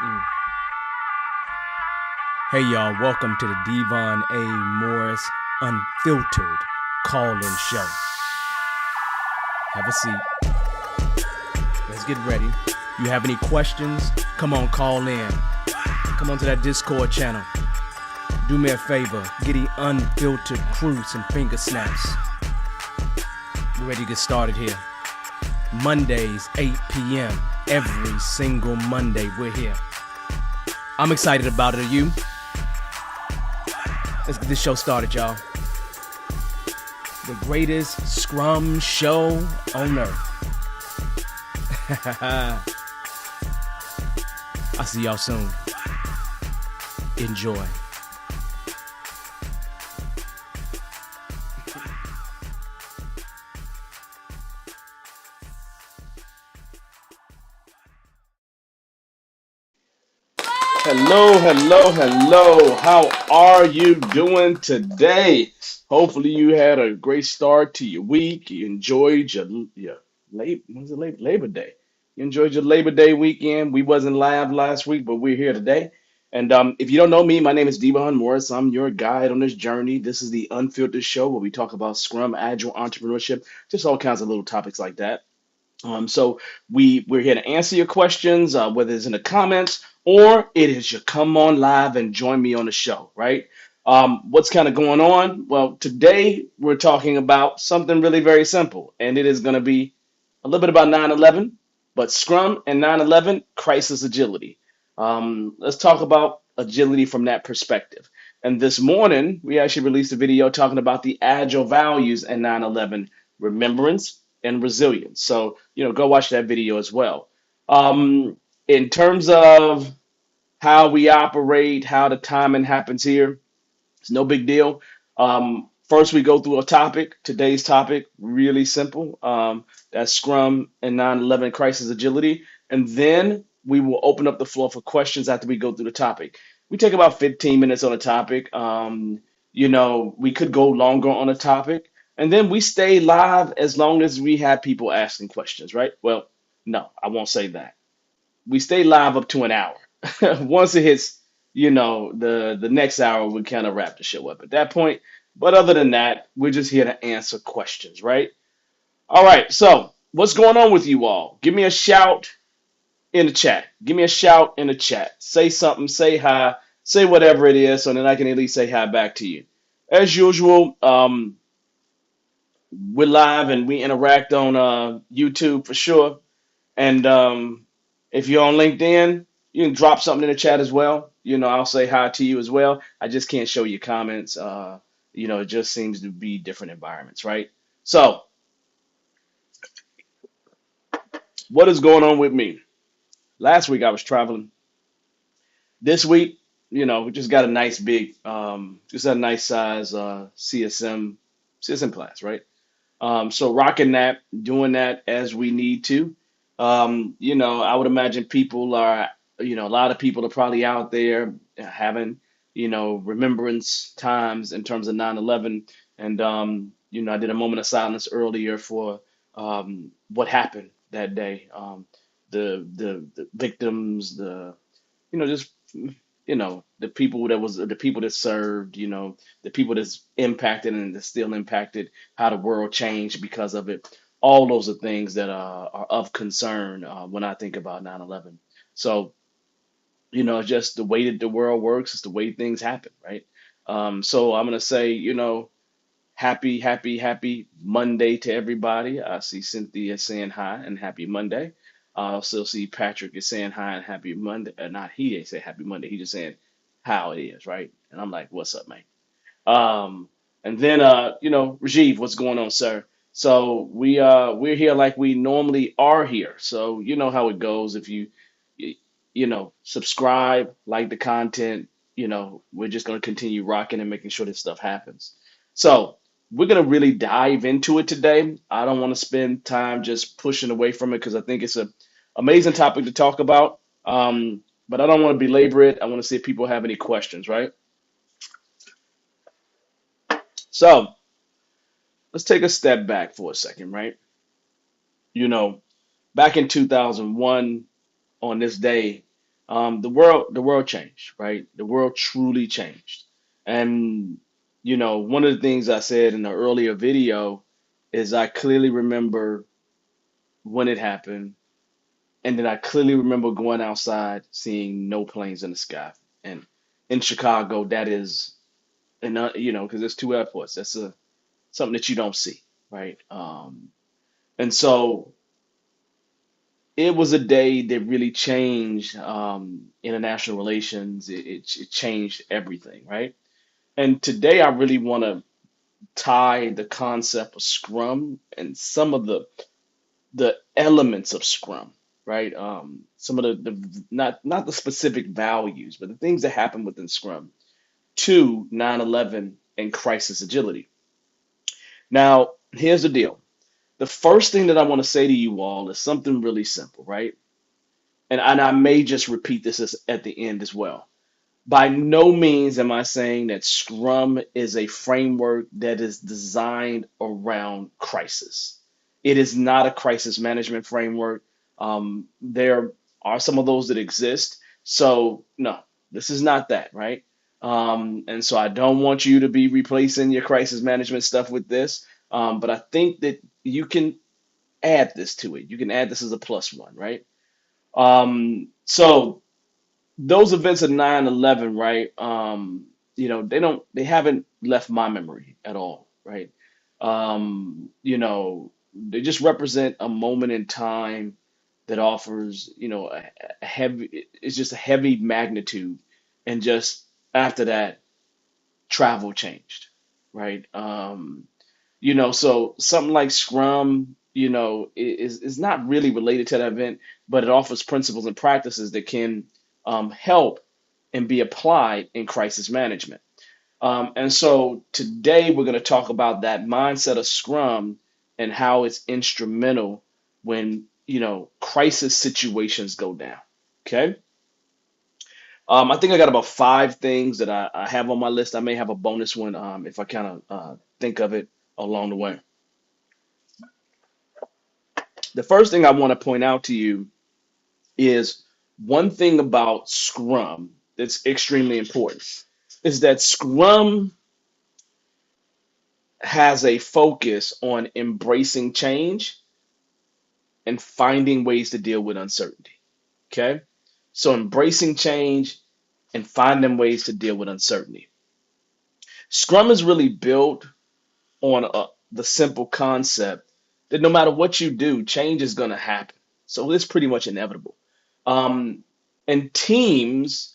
Mm. Hey y'all, welcome to the Devon A. Morris Unfiltered Call-In Show. Have a seat. Let's get ready. You have any questions? Come on, call in. Come on to that Discord channel. Do me a favor, get the unfiltered crew some finger snaps. We're ready to get started here. Mondays, 8 p.m. Every single Monday, we're here. I'm excited about it. Are you? Let's get this show started, y'all. The greatest Scrum show on earth. I'll see y'all soon. Enjoy. Hello. How are you doing today? Hopefully you had a great start to your week. You enjoyed your Labor Day. You enjoyed your Labor Day weekend. We wasn't live last week, but we're here today. And if you don't know me, my name is Devon Morris. I'm your guide on this journey. This is the Unfiltered Show where we talk about Scrum, Agile, entrepreneurship, just all kinds of little topics like that. So we're here to answer your questions, whether it's in the comments or it is you come on live and join me on the show, right? What's kind of going on? Well, today we're talking about something really very simple, and it is going to be a little bit about 9/11, but Scrum and 9/11 crisis agility. Let's talk about agility from that perspective. And this morning, we actually released a video talking about the agile values in 9/11 remembrance and resilience. So, go watch that video as well. In terms of how we operate, how the timing happens here, it's no big deal. First, we go through a topic. Today's topic, really simple. That's Scrum and 9/11 crisis agility. And then we will open up the floor for questions after we go through the topic. We take about 15 minutes on a topic. We could go longer on a topic. And then we stay live as long as we have people asking questions, right? Well, no, I won't say that. We stay live up to an hour. Once it hits, the next hour, we kind of wrap the show up at that point. But other than that, we're just here to answer questions, right? All right. So what's going on with you all? Give me a shout in the chat. Give me a shout in the chat. Say something. Say hi. Say whatever it is, so then I can at least say hi back to you. As usual, we're live and we interact on YouTube for sure. And if you're on LinkedIn, you can drop something in the chat as well. I'll say hi to you as well. I just can't show you comments. It just seems to be different environments, right? So, what is going on with me? Last week I was traveling. This week, we just got a nice big, just a nice size CSM class, right? So rocking that, doing that as we need to. I would imagine people are, a lot of people are probably out there having, remembrance times in terms of 9/11. And, I did a moment of silence earlier for what happened that day. The victims, just the people that served, the people that's impacted and that's still impacted, how the world changed because of it. All those are things that are of concern when I think about 9/11. So, just the way that the world works is the way things happen, right? So I'm gonna say, happy Monday to everybody. I see Cynthia saying hi and happy Monday. I also see Patrick is saying hi and happy Monday. Not he ain't say happy Monday. He just saying how it is, right? And I'm like, what's up, man? And then Rajiv, what's going on, sir? So we're here like we normally are here. So you know how it goes. If you subscribe, like the content, we're just gonna continue rocking and making sure this stuff happens. So we're gonna really dive into it today. I don't want to spend time just pushing away from it because I think it's a amazing topic to talk about. But I don't want to belabor it. I want to see if people have any questions, right? So let's take a step back for a second, right? You know, back in 2001, on this day, The world changed, right? The world truly changed. And one of the things I said in the earlier video is I clearly remember when it happened, and then I clearly remember going outside, seeing no planes in the sky. And in Chicago, that is, and because there's two airports. That's something that you don't see, right? And so it was a day that really changed international relations. It changed everything, right? And today I really want to tie the concept of Scrum and some of the elements of Scrum, right? Some of the not the specific values, but the things that happen within Scrum to 9/11 and crisis agility. Now, here's the deal. The first thing that I want to say to you all is something really simple, right? And I may just repeat this at the end as well. By no means am I saying that Scrum is a framework that is designed around crisis. It is not a crisis management framework. There are some of those that exist. So, no, this is not that, right? And so I don't want you to be replacing your crisis management stuff with this. But I think that you can add this to it. You can add this as a plus one, right? So those events of 9/11, right? They haven't left my memory at all, right? They just represent a moment in time that offers, a heavy, it's just a heavy magnitude. And just after that, travel changed, right? So something like Scrum, is not really related to that event, but it offers principles and practices that can help and be applied in crisis management. And so today we're going to talk about that mindset of Scrum and how it's instrumental when, crisis situations go down. Okay. I think I got about five things that I have on my list. I may have a bonus one if I kind of think of it along the way. The first thing I want to point out to you is one thing about Scrum that's extremely important is that Scrum has a focus on embracing change and finding ways to deal with uncertainty. Okay. So embracing change and finding ways to deal with uncertainty. Scrum is really built on the simple concept that no matter what you do, change is going to happen. So it's pretty much inevitable. Um, and teams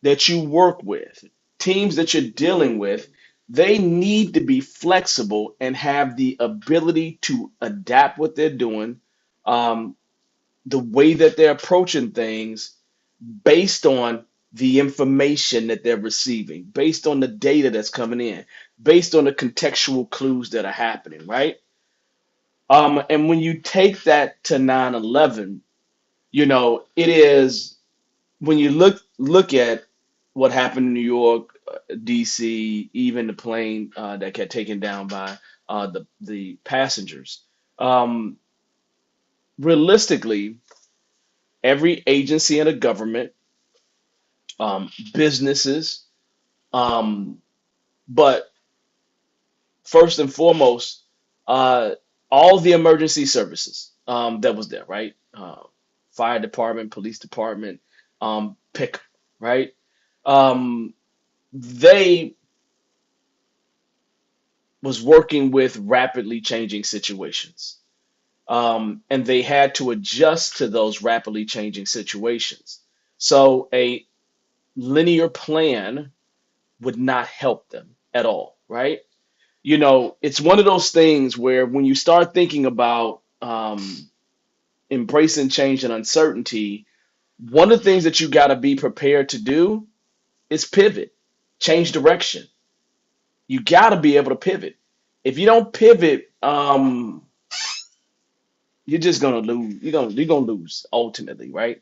that you work with, teams that you're dealing with, they need to be flexible and have the ability to adapt what they're doing, um, the way that they're approaching things based on the information that they're receiving, based on the data that's coming in, based on the contextual clues that are happening, right? And when you take that to 9/11, it is when you look at what happened in New York, D.C., even the plane that got taken down by the passengers. Um, Realistically, every agency in a government, businesses, um, but first and foremost, all the emergency services that was there, right? Fire department, police department, pick, right? Um, they was working with rapidly changing situations. And they had to adjust to those rapidly changing situations. So a linear plan would not help them at all, right? It's one of those things where when you start thinking about embracing change and uncertainty, one of the things that you got to be prepared to do is pivot, change direction. You got to be able to pivot. If you don't pivot, you're just gonna lose. You're gonna lose ultimately, right?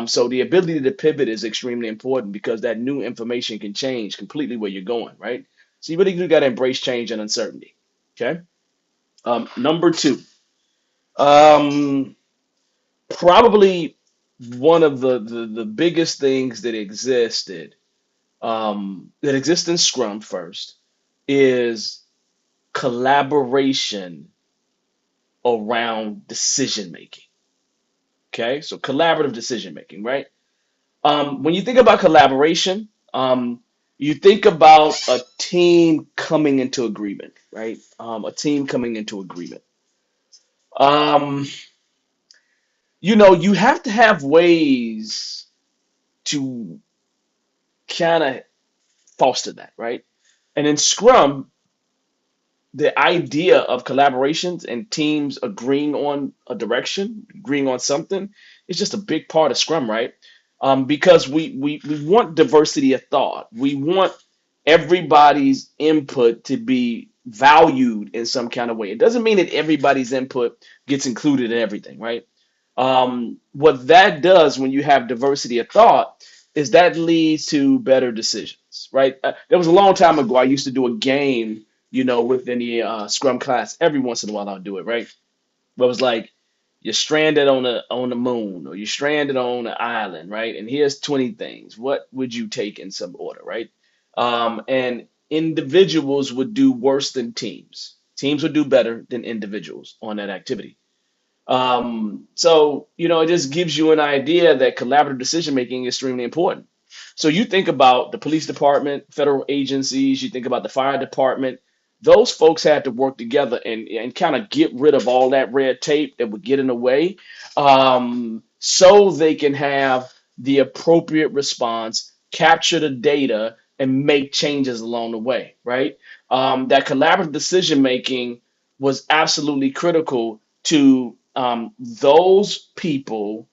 So the ability to pivot is extremely important because that new information can change completely where you're going, right? So you really do got to embrace change and uncertainty. Okay. Number two, um, probably. one of the biggest things that exists in Scrum first is collaboration around decision making. Okay, so collaborative decision making, right? When you think about collaboration, you think about a team coming into agreement, right? A team coming into agreement. Um, you have to have ways to kind of foster that, right? And in Scrum, the idea of collaborations and teams agreeing on a direction, agreeing on something, is just a big part of Scrum, right? Because we want diversity of thought. We want everybody's input to be valued in some kind of way. It doesn't mean that everybody's input gets included in everything, right? What that does when you have diversity of thought is that leads to better decisions, right? There was a long time ago, I used to do a game, within the Scrum class. Every once in a while, I'll do it, right? But it was like you're stranded on the moon, or you're stranded on an island, right? And here's 20 things. What would you take in some order, right? And individuals would do worse than teams. Teams would do better than individuals on that activity. So, it just gives you an idea that collaborative decision making is extremely important. So you think about the police department, federal agencies, you think about the fire department, those folks had to work together and kind of get rid of all that red tape that would get in the way, so they can have the appropriate response, capture the data, and make changes along the way, right? That collaborative decision making was absolutely critical to those people,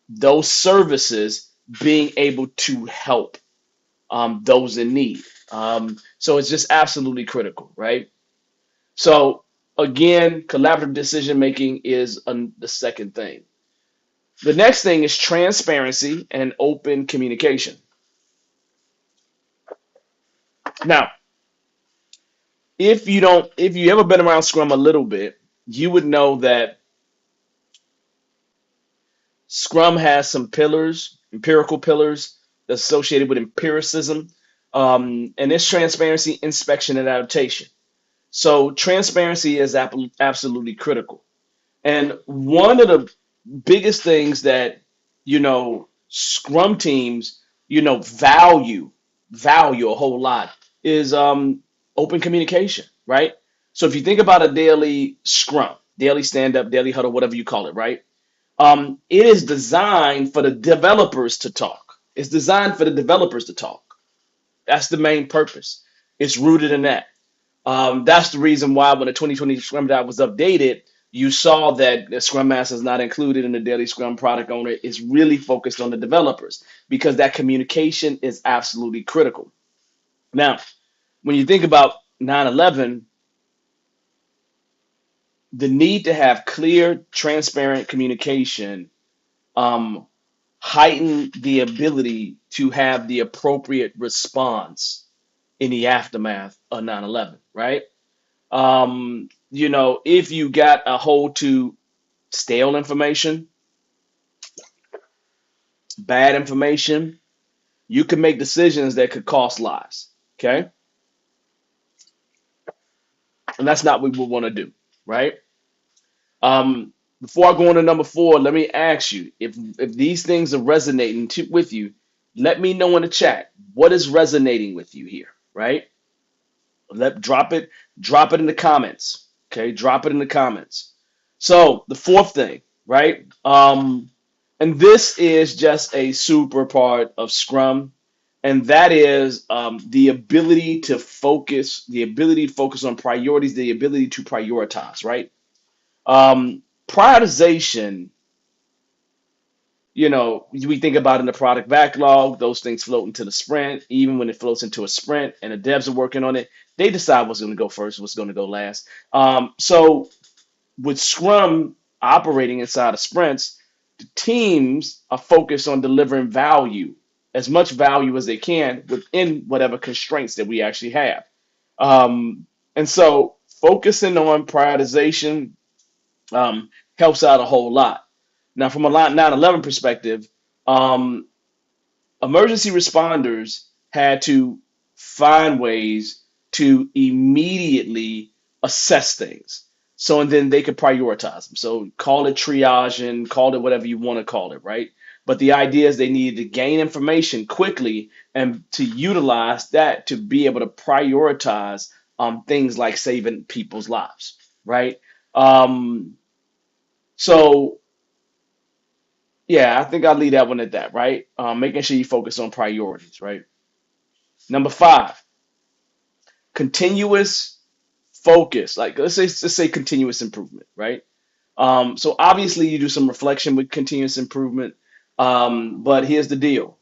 those services being able to help those in need. So it's just absolutely critical, right? So again, collaborative decision making is the second thing. The next thing is transparency and open communication. Now, if you ever been around Scrum a little bit, you would know that Scrum has some pillars, empirical pillars that's associated with empiricism, and it's transparency, inspection, and adaptation. So transparency is absolutely critical. And one of the biggest things that Scrum teams value a whole lot is open communication, right? So if you think about a daily Scrum, daily stand up, daily huddle, whatever you call it, right? It is designed for the developers to talk. It's designed for the developers to talk. That's the main purpose. It's rooted in that. That's the reason why when the 2020 Scrum Guide was updated, you saw that the Scrum Master is not included in the daily Scrum product owner. It's really focused on the developers because that communication is absolutely critical. Now, when you think about 9/11, the need to have clear, transparent communication um, heighten the ability to have the appropriate response in the aftermath of 9/11, right? If you got a hold to stale information, bad information, you can make decisions that could cost lives. Okay. And that's not what we want to do, right? Before I go on to number four, let me ask you if these things are resonating with you, let me know in the chat what is resonating with you here, right? Drop it in the comments. Okay, drop it in the comments. So the fourth thing, right? And this is just a super part of Scrum, and that is the ability to focus on priorities, the ability to prioritize, right? Prioritization, we think about in the product backlog, those things float into the sprint. Even when it floats into a sprint and the devs are working on it, they decide what's going to go first, what's going to go last. So with Scrum operating inside of sprints, the teams are focused on delivering value, as much value as they can within whatever constraints that we actually have. And so focusing on prioritization helps out a whole lot. Now, from a 9/11 perspective, um, emergency responders had to find ways to immediately assess things. So, and then they could prioritize them. So, call it triaging, call it whatever you want to call it, right? But the idea is they needed to gain information quickly and to utilize that to be able to prioritize things like saving people's lives, right? Um, so, yeah, I think I'll leave that one at that, right? Making sure you focus on priorities, right? Number five, continuous focus. Like let's say continuous improvement, right? So obviously you do some reflection with continuous improvement, but here's the deal: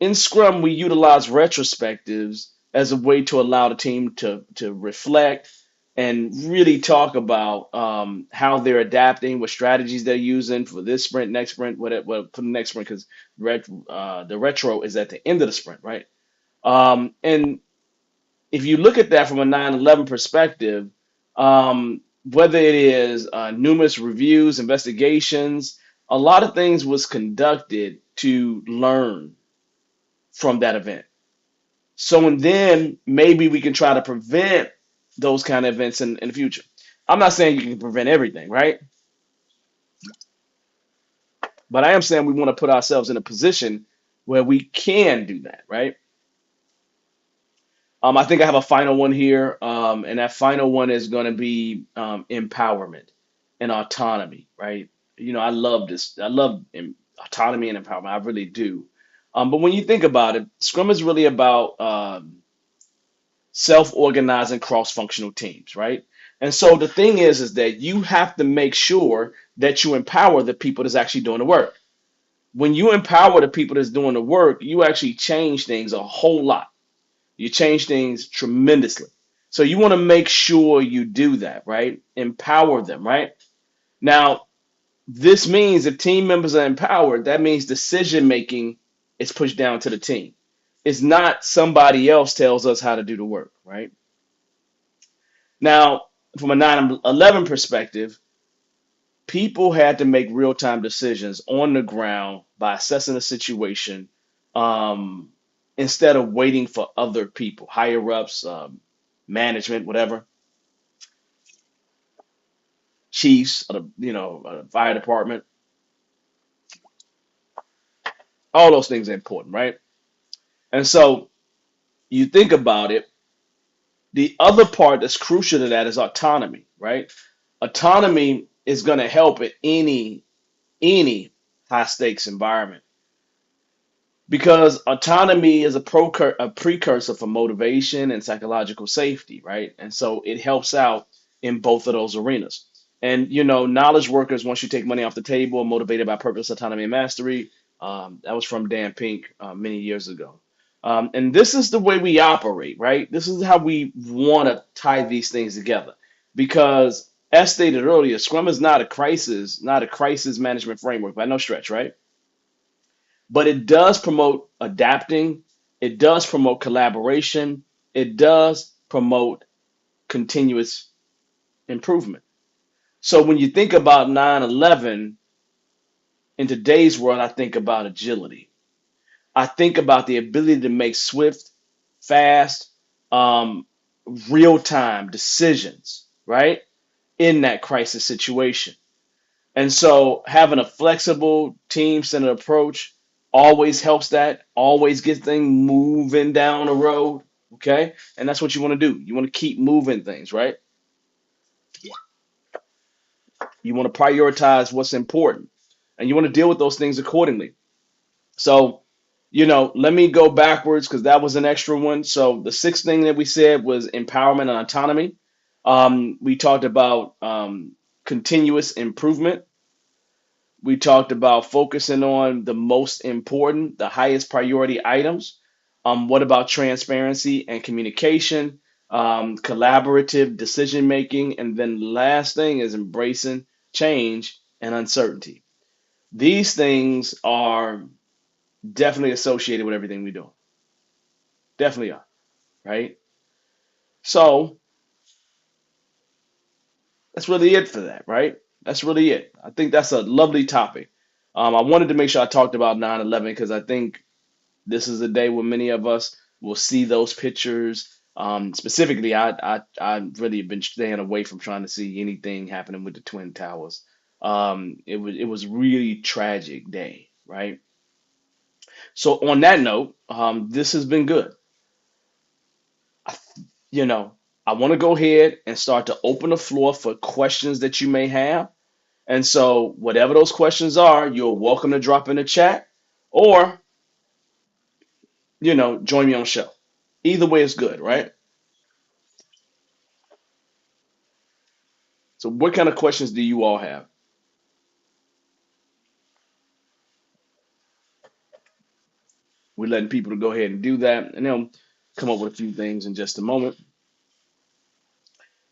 in Scrum we utilize retrospectives as a way to allow the team to reflect and really talk about how they're adapting, what strategies they're using for this sprint, next sprint, what for the next sprint, because the retro is at the end of the sprint, right? And if you look at that from a 9/11 perspective, whether it is numerous reviews, investigations, a lot of things was conducted to learn from that event. So, and then maybe we can try to prevent those kind of events in the future. I'm not saying you can prevent everything, right? But I am saying we want to put ourselves in a position where we can do that, right? I think I have a final one here, and that final one is going to be empowerment and autonomy, right? You know, I love this. I love autonomy and empowerment. I really do. But when you think about it, Scrum is really about self-organizing cross-functional teams, right? And so the thing is that you have to make sure that you empower the people that's actually doing the work. When you empower the people that's doing the work, you actually change things a whole lot. You change things tremendously. So you want to make sure you do that, right? Empower them, right? Now, this means if team members are empowered, that means decision making is pushed down to the team. It's not somebody else tells us how to do the work, right? Now, from a 9/11 perspective, people had to make real time decisions on the ground by assessing the situation um, instead of waiting for other people, higher ups, management, whatever, chiefs, fire department. All those things are important, right? And so you think about it. The other part that's crucial to that is autonomy, right? Autonomy is going to help in any high stakes environment because autonomy is a precursor for motivation and psychological safety, right? And so it helps out in both of those arenas. And knowledge workers, once you take money off the table, are motivated by purpose, autonomy, and mastery. That was from Dan Pink many years ago. And this is the way we operate, right? This is how we want to tie these things together. Because as stated earlier, Scrum is not a crisis management framework by no stretch, right? But it does promote adapting, it does promote collaboration, it does promote continuous improvement. So when you think about 9/11 in today's world, I think about agility. I think about the ability to make swift, fast, um, real time decisions, right? In that crisis situation. And so having a flexible team centered approach always helps that, always gets things moving down the road. Okay. And that's what you want to do. You want to keep moving things, right? You want to prioritize what's important and you want to deal with those things accordingly. So, let me go backwards because that was an extra one. So, the sixth thing that we said was empowerment and autonomy. We talked about continuous improvement. We talked about focusing on the most important, the highest priority items. What about transparency and communication, collaborative decision making, and then the last thing is embracing change and uncertainty. These things are definitely associated with everything we do. Definitely are, right? So that's really it for that, right? That's really it. I think that's a lovely topic. I wanted to make sure I talked about 9/11 because I think this is a day where many of us will see those pictures. Specifically, I really have been staying away from trying to see anything happening with the Twin Towers. It was really tragic day, right? So on that note, this has been good. I, you know, I want to go ahead and start to open the floor for questions that you may have. And so, whatever those questions are, you're welcome to drop in the chat or, join me on the show. Either way is good, right? So, what kind of questions do you all have? We're letting people to go ahead and do that, and they'll come up with a few things in just a moment.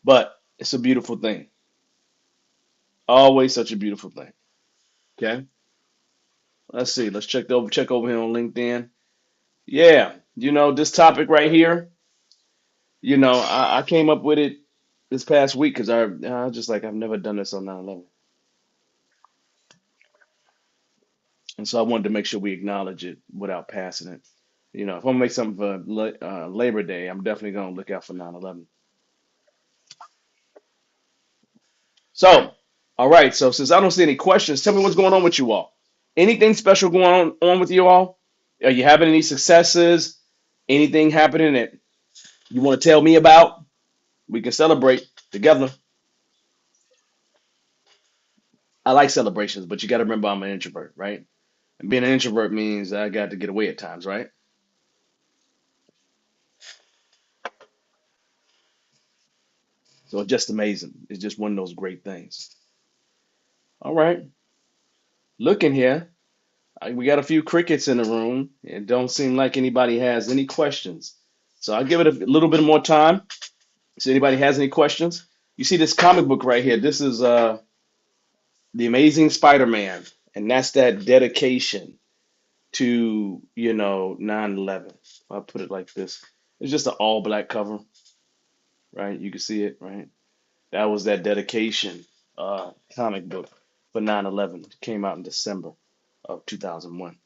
But it's a beautiful thing. Always such a beautiful thing. Okay. Let's see. Let's check over here on LinkedIn. Yeah, this topic right here. I came up with it this past week because I was just like I've never done this on 9/11, and so I wanted to make sure we acknowledge it without passing it. If I'm gonna make something for Labor Day, I'm definitely gonna look out for 9/11. So, all right. So since I don't see any questions, tell me what's going on with you all. Anything special going on with you all? Are you having any successes? Anything happening that you want to tell me about? We can celebrate together. I like celebrations, but you got to remember I'm an introvert, right? And being an introvert means I got to get away at times, right? So it's just amazing. It's just one of those great things. All right. Looking here, we got a few crickets in the room. It don't seem like anybody has any questions. So I'll give it a little bit more time. So anybody has any questions? You see this comic book right here. This is the Amazing Spider-Man, and that's that dedication to 9/11. I'll put it like this. It's just an all black cover, right? You can see it, right? That was that dedication comic book for 9/11. It came out in December of 2001,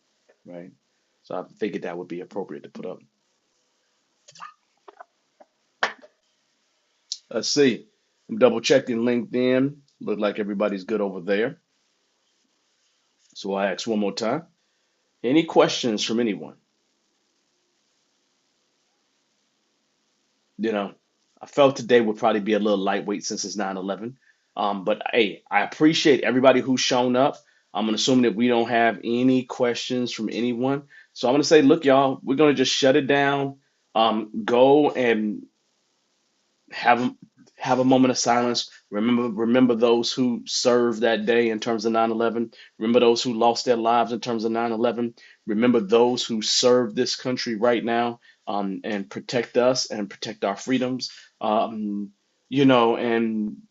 right? So I figured that would be appropriate to put up. Let's see. I'm double checking LinkedIn. Look like everybody's good over there. So I ask one more time. Any questions from anyone? You know, I felt today would probably be a little lightweight since it's 9/11. But hey, I appreciate everybody who's shown up. I'm gonna assume that we don't have any questions from anyone. So I'm gonna say, look, y'all, we're gonna just shut it down. Go and have have a moment of silence. Remember those who served that day in terms of 9/11. Remember those who lost their lives in terms of 9/11. Remember those who serve this country right now, and protect us and protect our freedoms. And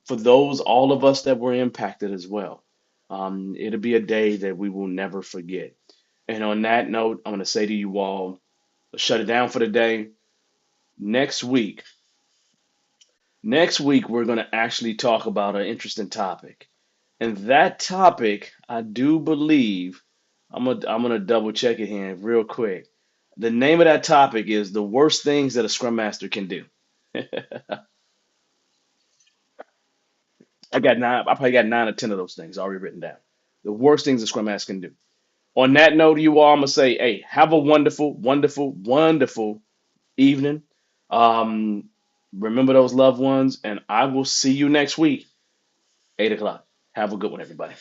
for those, all of us that were impacted as well. It'll be a day that we will never forget. And on that note, I'm going to say to you all, shut it down for the day. Next week, Next week, we're going to actually talk about an interesting topic. And that topic, I do believe, I'm gonna double check it here real quick. The name of that topic is the worst things that a Scrum Master can do. I probably got 9 or 10 of those things already written down. The worst things a Scrum Master can do. On that note, you all, I'm gonna say, hey, have a wonderful, wonderful, wonderful evening. Um, Remember those loved ones, and I will see you next week. 8 o'clock. Have a good one, everybody.